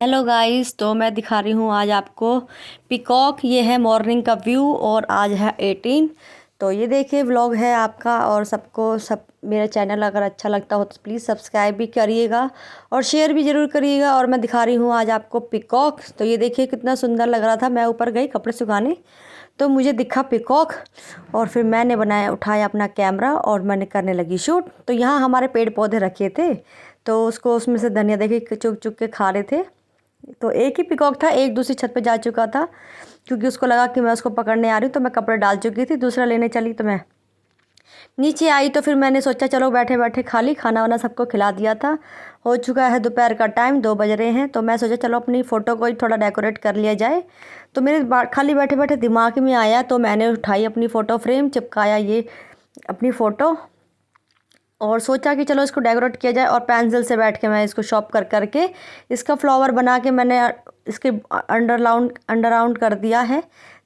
Hello guys, तो मैं दिखा रही हूँ आज आपको पीकॉक। ये है मॉर्निंग का व्यू और आज है 18। तो ये देखिए व्लॉग है आपका। और सब मेरा चैनल अगर अच्छा लगता हो तो प्लीज़ सब्सक्राइब भी करिएगा और शेयर भी ज़रूर करिएगा। और मैं दिखा रही हूँ आज आपको पीकॉक। तो ये देखिए कितना सुंदर लग रहा था। मैं ऊपर गई कपड़े सुखाने तो मुझे दिखा पीकॉक और फिर मैंने उठाया अपना कैमरा और मैंने करने लगी शूट। तो यहाँ हमारे पेड़ पौधे रखे थे तो उसको उसमें से धनिया देखिए चुग चुग के खा रहे थे। तो एक ही पिकॉक था, एक दूसरी छत पे जा चुका था क्योंकि उसको लगा कि मैं उसको पकड़ने आ रही हूँ। तो मैं कपड़े डाल चुकी थी, दूसरा लेने चली तो मैं नीचे आई। तो फिर मैंने सोचा चलो बैठे बैठे खाली खाना वाना सबको खिला दिया था। हो चुका है दोपहर का टाइम, 2 बज रहे हैं। तो मैं सोचा चलो अपनी फ़ोटो को ही थोड़ा डेकोरेट कर लिया जाए। तो मेरे खाली बैठे बैठे दिमाग में आया तो मैंने उठाई अपनी फ़ोटो फ्रेम, चिपकाया ये अपनी फ़ोटो और सोचा कि चलो इसको डेकोरेट किया जाए। और पेंसिल से बैठ के मैं इसको शॉर्प कर करके इसका फ्लावर बना के मैंने इसके अंडर राउंड कर दिया है।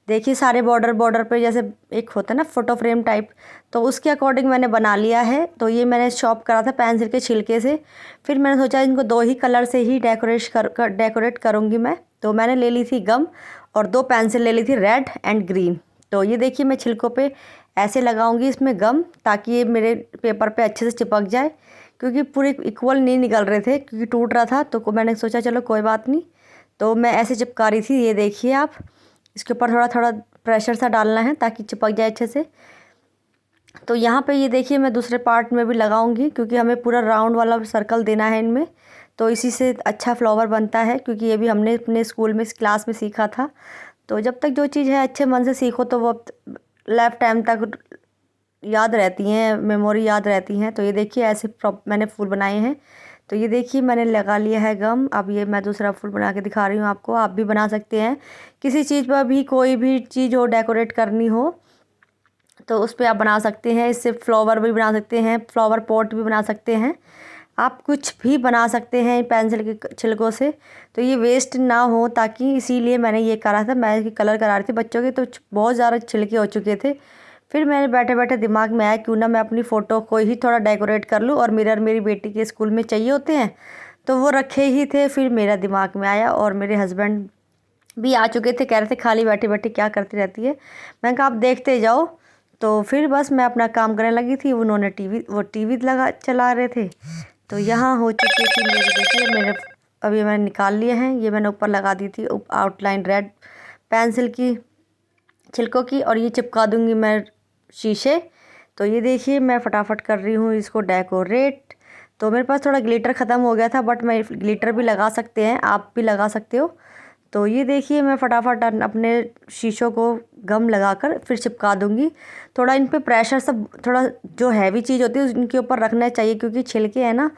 देखिए सारे बॉर्डर बॉर्डर पे जैसे एक होता है ना फ़ोटो फ्रेम टाइप, तो उसके अकॉर्डिंग मैंने बना लिया है। तो ये मैंने शॉर्प करा था पेंसिल के छिलके से। फिर मैंने सोचा इनको 2 ही कलर से ही डेकोरेट करूँगी मैं। तो मैंने ले ली थी गम और 2 पेंसिल ले ली थी, रेड एंड ग्रीन। तो ये देखिए मैं छिलकों पे ऐसे लगाऊंगी इसमें गम ताकि ये मेरे पेपर पे अच्छे से चिपक जाए, क्योंकि पूरे इक्वल नहीं निकल रहे थे क्योंकि टूट रहा था। तो मैंने सोचा चलो कोई बात नहीं। तो मैं ऐसे चिपका रही थी। ये देखिए आप, इसके ऊपर थोड़ा थोड़ा प्रेशर सा डालना है ताकि चिपक जाए अच्छे से। तो यहाँ पे ये देखिए मैं दूसरे पार्ट में भी लगाऊंगी क्योंकि हमें पूरा राउंड वाला सर्कल देना है इनमें। तो इसी से अच्छा फ्लावर बनता है, क्योंकि ये भी हमने अपने स्कूल में क्लास में सीखा था। तो जब तक जो चीज़ है अच्छे मन से सीखो तो वो लाइफ टाइम तक याद रहती हैं, मेमोरी याद रहती हैं। तो ये देखिए ऐसे मैंने फूल बनाए हैं। तो ये देखिए मैंने लगा लिया है गम। अब ये मैं दूसरा फूल बना के दिखा रही हूँ आपको। आप भी बना सकते हैं, किसी चीज़ पर भी कोई भी चीज़ हो डेकोरेट करनी हो तो उस पर आप बना सकते हैं। इससे फ्लावर भी बना सकते हैं, फ्लावर पॉट भी बना सकते हैं। आप कुछ भी बना सकते हैं पेंसिल के छिलकों से। तो ये वेस्ट ना हो, ताकि इसीलिए मैंने ये करा था। मैं कलर करा रही थी बच्चों के, तो बहुत ज़्यादा छिलके हो चुके थे। फिर मैंने बैठे बैठे दिमाग में आया क्यों ना मैं अपनी फ़ोटो को ही थोड़ा डेकोरेट कर लूँ। और मिरर मेरी बेटी के स्कूल में चाहिए होते हैं तो वो रखे ही थे। फिर मेरा दिमाग में आया और मेरे हस्बैंड भी आ चुके थे, कह रहे थे खाली बैठे बैठे क्या करती रहती है। मैंने कहा आप देखते जाओ। तो फिर बस मैं अपना काम करने लगी थी, उन्होंने टीवी लगा चला रहे थे। तो यहाँ हो चुकी थी मेरी, देखिए मेरे अभी मैंने निकाल लिए हैं। ये मैंने ऊपर लगा दी थी आउटलाइन रेड पेंसिल की छिलकों की, और ये चिपका दूंगी मैं शीशे। तो ये देखिए मैं फटाफट कर रही हूँ इसको डेकोरेट। तो मेरे पास थोड़ा ग्लिटर ख़त्म हो गया था, बट मैं ग्लिटर भी लगा सकते हैं, आप भी लगा सकते हो। तो ये देखिए मैं फटाफट अपने शीशों को गम लगाकर फिर चिपका दूंगी। थोड़ा इन पे प्रेशर सब, थोड़ा जो हैवी चीज़ होती है उनके ऊपर रखना चाहिए क्योंकि छिलके हैं ना,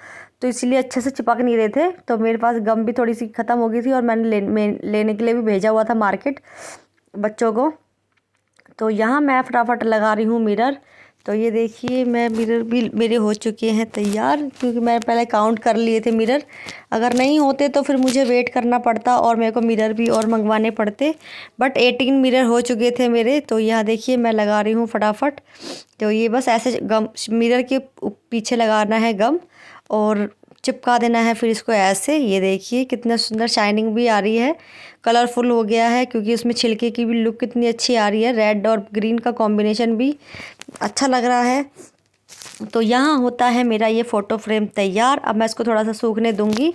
तो इसलिए अच्छे से चिपक नहीं रहे थे। तो मेरे पास गम भी थोड़ी सी ख़त्म हो गई थी और मैंने लेने के लिए भी भेजा हुआ था मार्केट बच्चों को। तो यहाँ मैं फटाफट लगा रही हूँ मिरर। तो ये देखिए मैं मिरर भी मेरे हो चुके हैं तैयार, क्योंकि मैं पहले काउंट कर लिए थे मिरर। अगर नहीं होते तो फिर मुझे वेट करना पड़ता और मेरे को मिरर भी और मंगवाने पड़ते। बट 18 मिरर हो चुके थे मेरे। तो यहाँ देखिए मैं लगा रही हूँ फटाफट। तो ये बस ऐसे गम मिरर के पीछे लगाना है गम और चिपका देना है फिर इसको ऐसे। ये देखिए कितना सुंदर शाइनिंग भी आ रही है, कलरफुल हो गया है क्योंकि उसमें छिलके की भी लुक कितनी अच्छी आ रही है। रेड और ग्रीन का कॉम्बिनेशन भी अच्छा लग रहा है। तो यहाँ होता है मेरा ये फ़ोटो फ्रेम तैयार। अब मैं इसको थोड़ा सा सूखने दूंगी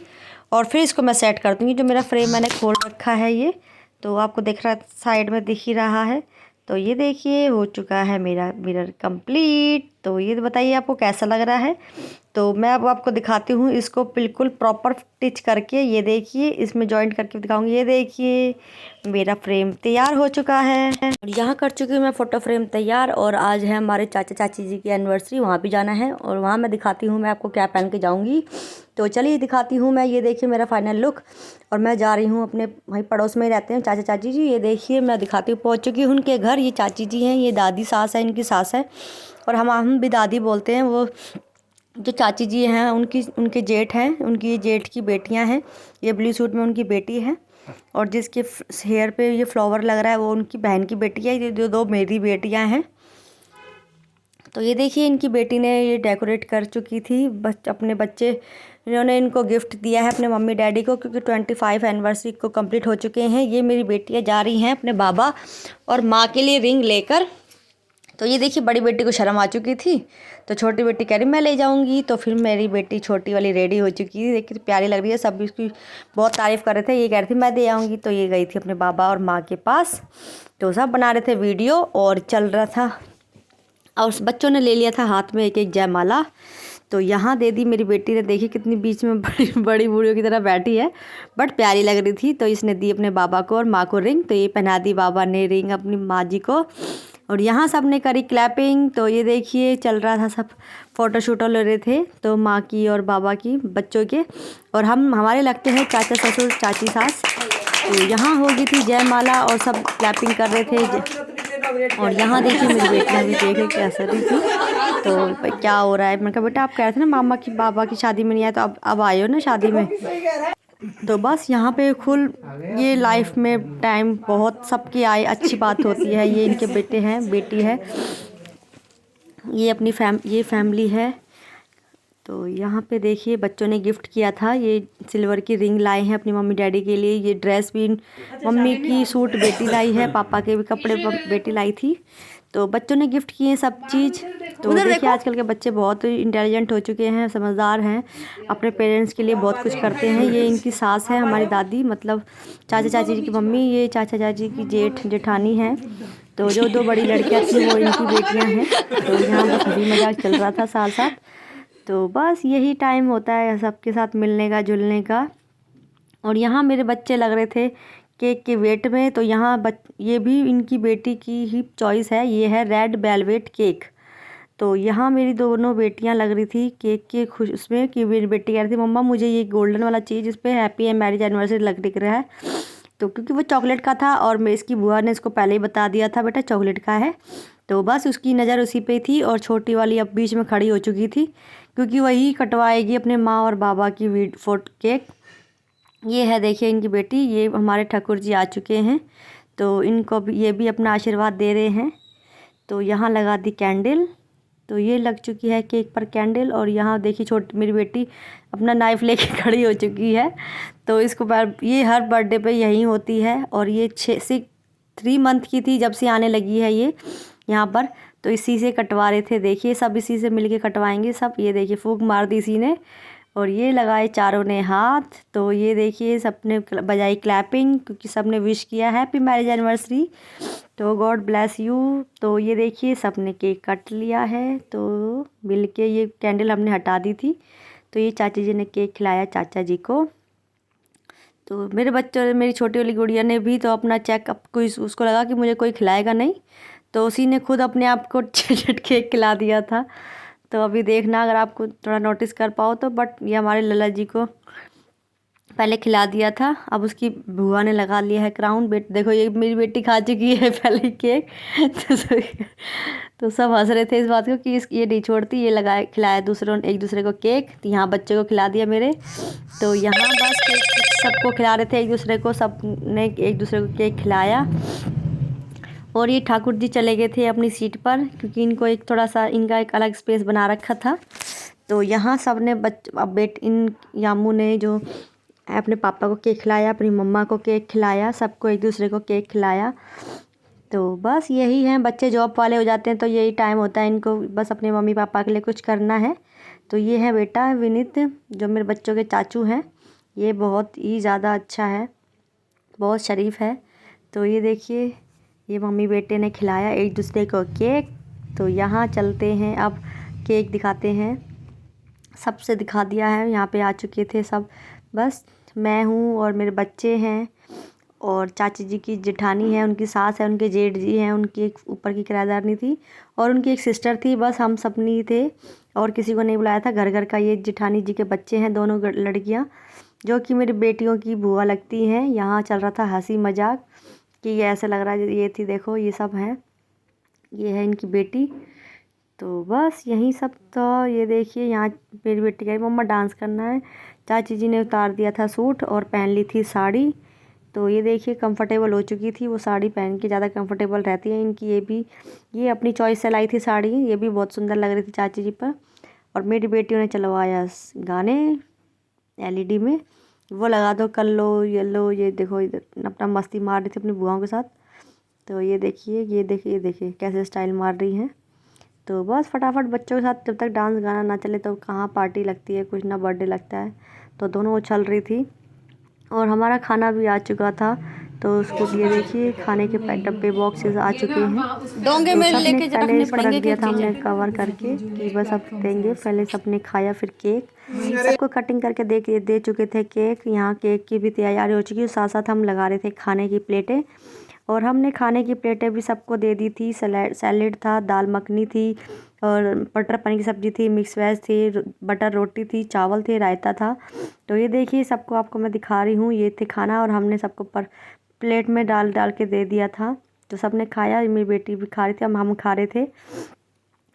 और फिर इसको मैं सेट कर दूंगी। जो मेरा फ्रेम मैंने खोल रखा है ये, तो आपको दिख रहा है, साइड में दिख ही रहा है। तो ये देखिए हो चुका है मेरा मिरर कंप्लीट। तो ये बताइए आपको कैसा लग रहा है। तो मैं अब आपको दिखाती हूँ इसको बिल्कुल प्रॉपर स्टिच करके। ये देखिए इसमें जॉइंट करके दिखाऊंगी। ये देखिए मेरा फ्रेम तैयार हो चुका है और यहाँ कर चुकी हूँ मैं फ़ोटो फ्रेम तैयार। और आज है हमारे चाचा चाची जी की एनिवर्सरी, वहाँ भी जाना है और वहाँ मैं दिखाती हूँ मैं आपको क्या पहन के जाऊँगी। तो चलिए दिखाती हूँ मैं। ये देखिए मेरा फाइनल लुक। और मैं जा रही हूँ अपने वहीं पड़ोस में ही रहते हैं चाचा चाची जी। ये देखिए मैं दिखाती हूँ, पहुँच चुकी हूँ उनके घर। ये चाची जी हैं, ये दादी सास है, इनकी सास है और हम भी दादी बोलते हैं। वो जो चाची जी हैं उनके जेठ हैं, उनकी जेठ की बेटियां हैं। ये ब्लू सूट में उनकी बेटी है और जिसके हेयर पे ये फ्लावर लग रहा है वो उनकी बहन की बेटी है। ये जो 2 मेरी बेटियां हैं। तो ये देखिए इनकी बेटी ने ये डेकोरेट कर चुकी थी अपने बच्चे, इन्होंने इनको गिफ्ट दिया है अपने मम्मी डैडी को, क्योंकि 25 एनिवर्सरी को कंप्लीट हो चुके हैं। ये मेरी बेटियाँ जा रही हैं अपने बाबा और माँ के लिए रिंग लेकर। तो ये देखिए बड़ी बेटी को शर्म आ चुकी थी, तो छोटी बेटी कह रही मैं ले जाऊंगी। तो फिर मेरी बेटी छोटी वाली रेडी हो चुकी थी, देखिए प्यारी लग रही है, सब इसकी बहुत तारीफ़ कर रहे थे। ये कह रही थी मैं दे आऊँगी, तो ये गई थी अपने बाबा और माँ के पास, तो सब बना रहे थे वीडियो और चल रहा था। और उस बच्चों ने ले लिया था हाथ में एक एक जयमाला, तो यहाँ दे दी मेरी बेटी ने। देखी कितनी बीच में बड़ी बड़ी बूढ़ियों की तरह बैठी है, बट प्यारी लग रही थी। तो इसने दी अपने बाबा को और माँ को रिंग, तो ये पहना दी बाबा ने रिंग अपनी माँ जी को। और यहाँ सब ने करी क्लैपिंग। तो ये देखिए चल रहा था, सब फ़ोटो शूटो ले रहे थे, तो माँ की और बाबा की, बच्चों के, और हमारे लगते हैं चाचा ससुर चाची सास। तो यहाँ हो गई थी जयमाला और सब क्लैपिंग कर रहे थे। और यहाँ देखिए मेरी बेटियाँ भी देख रही कैसे रही थी, तो क्या हो रहा है। मैंने कहा बेटा आप कह रहे थे ना मामा की बाबा की शादी में नहीं आए, तो अब आए हो ना शादी में। तो बस यहाँ पे खुल ये लाइफ में टाइम बहुत सबकी आए अच्छी बात होती है। ये इनके बेटे हैं, बेटी है, ये अपनी फैमिली है। तो यहाँ पे देखिए बच्चों ने गिफ्ट किया था, ये सिल्वर की रिंग लाए हैं अपनी मम्मी डैडी के लिए। ये ड्रेस भी मम्मी की सूट बेटी लाई है, पापा के भी कपड़े बेटी लाई थी। तो बच्चों ने गिफ्ट किए सब चीज़। तो देखिए आजकल के बच्चे बहुत इंटेलिजेंट हो चुके हैं, समझदार हैं, अपने पेरेंट्स के लिए बहुत कुछ करते हैं। ये इनकी सास है, हमारी दादी, मतलब चाचा चाची जी की मम्मी, ये चाचा चाची की जेठानी है। तो जो दो बड़ी लड़कियाँ थी वो इनकी बेटियाँ हैं। तो यहाँ बस हंसी मजाक चल रहा था साथ साथ। तो बस यही टाइम होता है सबके साथ मिलने का, जुलने का। और यहाँ मेरे बच्चे लग रहे थे केक के वेट में। तो यहाँ ये भी इनकी बेटी की ही चॉइस है, ये है रेड वेलवेट केक। तो यहाँ मेरी दोनों बेटियाँ लग रही थी केक के खुश उसमें, कि मेरी बेटी कह रही थी मम्मा मुझे ये गोल्डन वाला चीज़, इस पर हैप्पी एंड मैरिज एनिवर्सरी दिख रहा है। तो क्योंकि वो चॉकलेट का था और मैं इसकी बुआ ने इसको पहले ही बता दिया था बेटा चॉकलेट का है, तो बस उसकी नज़र उसी पे थी। और छोटी वाली अब बीच में खड़ी हो चुकी थी, क्योंकि वही कटवाएगी अपने माँ और बाबा की फोटो केक। ये है देखिए इनकी बेटी, ये हमारे ठाकुर जी आ चुके हैं, तो इनको भी ये भी अपना आशीर्वाद दे रहे हैं। तो यहाँ लगा दी कैंडल, तो ये लग चुकी है केक पर कैंडल। और यहाँ देखिए छोटी मेरी बेटी अपना नाइफ़ लेके खड़ी हो चुकी है। तो इसको ये हर बर्थडे पे यही होती है। और ये 3 मंथ की थी जब से आने लगी है ये यहाँ पर, तो इसी से कटवा रहे थे। देखिए सब इसी से मिलके कटवाएंगे सब। ये देखिए फूंक मार दी इसी ने, और ये लगाए चारों ने हाथ। तो ये देखिए सबने बजाई क्लैपिंग, क्योंकि सबने विश किया हैप्पी मैरिज एनिवर्सरी, तो गॉड ब्लेस यू। तो ये देखिए सबने केक काट लिया है, तो मिलके ये कैंडल हमने हटा दी थी। तो ये चाची जी ने केक खिलाया चाचा जी को। तो मेरे बच्चों ने, मेरी छोटी वाली गुड़िया ने भी तो अपना चेकअप, कोई उसको लगा कि मुझे कोई खिलाएगा नहीं, तो उसी ने खुद अपने आप को केक खिला दिया था। तो अभी देखना अगर आपको थोड़ा नोटिस कर पाओ तो, बट ये हमारे लला जी को पहले खिला दिया था, अब उसकी बुआ ने लगा लिया है क्राउन। देखो ये मेरी बेटी खा चुकी है पहले केक। तो सब हंस रहे थे इस बात को कि ये नहीं छोड़ती, ये लगाए खिलाया एक दूसरे को केक। तो यहाँ बच्चे को खिला दिया मेरे। तो यहाँ बस केक सबको खिला रहे थे एक दूसरे को, सब ने एक दूसरे को केक खिलाया। और ये ठाकुर जी चले गए थे अपनी सीट पर, क्योंकि इनको एक थोड़ा सा इनका एक अलग स्पेस बना रखा था। तो यहाँ सब ने इन यामू ने जो अपने पापा को केक खिलाया, अपनी मम्मा को केक खिलाया, सबको एक दूसरे को केक खिलाया। तो बस यही है, बच्चे जॉब वाले हो जाते हैं तो यही टाइम होता है इनको, बस अपने मम्मी पापा के लिए कुछ करना है। तो ये है बेटा विनीत, जो मेरे बच्चों के चाचू हैं। ये बहुत ही ज़्यादा अच्छा है, बहुत शरीफ है। तो ये देखिए ये मम्मी बेटे ने खिलाया एक दूसरे को केक। तो यहाँ चलते हैं, अब केक दिखाते हैं, सबसे दिखा दिया है। यहाँ पे आ चुके थे सब, बस मैं हूँ और मेरे बच्चे हैं, और चाची जी की जेठानी है, उनकी सास है, उनके जेठ जी हैं, उनकी एक ऊपर की किराएदारनी थी, और उनकी एक सिस्टर थी। बस हम सब नहीं थे और किसी को नहीं बुलाया था। घर घर का ये जेठानी जी के बच्चे हैं, दोनों लड़कियाँ, जो कि मेरी बेटियों की बुआ लगती हैं। यहाँ चल रहा था हंसी मजाक कि ये ऐसा लग रहा है, ये थी देखो ये सब हैं, ये है इनकी बेटी। तो बस यही सब। तो ये देखिए यहाँ मेरी बेटी कह रही मम्मा डांस करना है। चाची जी ने उतार दिया था सूट और पहन ली थी साड़ी। तो ये देखिए कंफर्टेबल हो चुकी थी, वो साड़ी पहन के ज़्यादा कंफर्टेबल रहती है इनकी। ये अपनी चॉइस से लाई थी साड़ी, ये भी बहुत सुंदर लग रही थी चाची जी पर। और मेरी बेटियों ने चलवाया गाने LED में, वो लगा दो, कर लो, ये लो, ये देखो इधर अपना मस्ती मार रही थी अपनी बुआओं के साथ। तो ये देखिए, ये देखिए, ये देखिए कैसे स्टाइल मार रही हैं। तो बस फटाफट बच्चों के साथ जब तक डांस गाना ना चले तो कहाँ पार्टी लगती है, कुछ ना बर्थडे लगता है। तो दोनों वो चल रही थी और हमारा खाना भी आ चुका था। तो उसको ये देखिए खाने के डब्बे बॉक्सेस आ चुके हैं। डोंगे तो में सबने लेके पहले रखने इसको रख पड़ेंगे दिया कुछ था हमने चीजें। कवर करके कि बस अब देंगे। पहले सबने खाया, फिर केक सबको कटिंग करके दे चुके थे केक। यहाँ केक की भी तैयारी हो चुकी है, साथ साथ हम लगा रहे थे खाने की प्लेटें। और हमने खाने की प्लेटें भी सबको दे दी थी। सैलेड था, दाल मखनी थी और मटर पनीर की सब्ज़ी थी, मिक्स वेज थी, बटर रोटी थी, चावल थे, रायता था। तो ये देखिए सबको आपको मैं दिखा रही हूँ, ये थे खाना और हमने सबको पर प्लेट में डाल डाल के दे दिया था। तो सबने खाया, मेरी बेटी भी खा रही थी, हम खा रहे थे।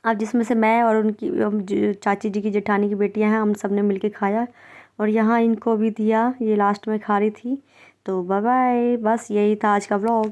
अब जिसमें से मैं और उनकी चाची जी की जेठानी की बेटियां हैं, हम सब ने मिलके खाया और यहाँ इनको भी दिया, ये लास्ट में खा रही थी। तो बाय बाय, बस यही था आज का व्लॉग।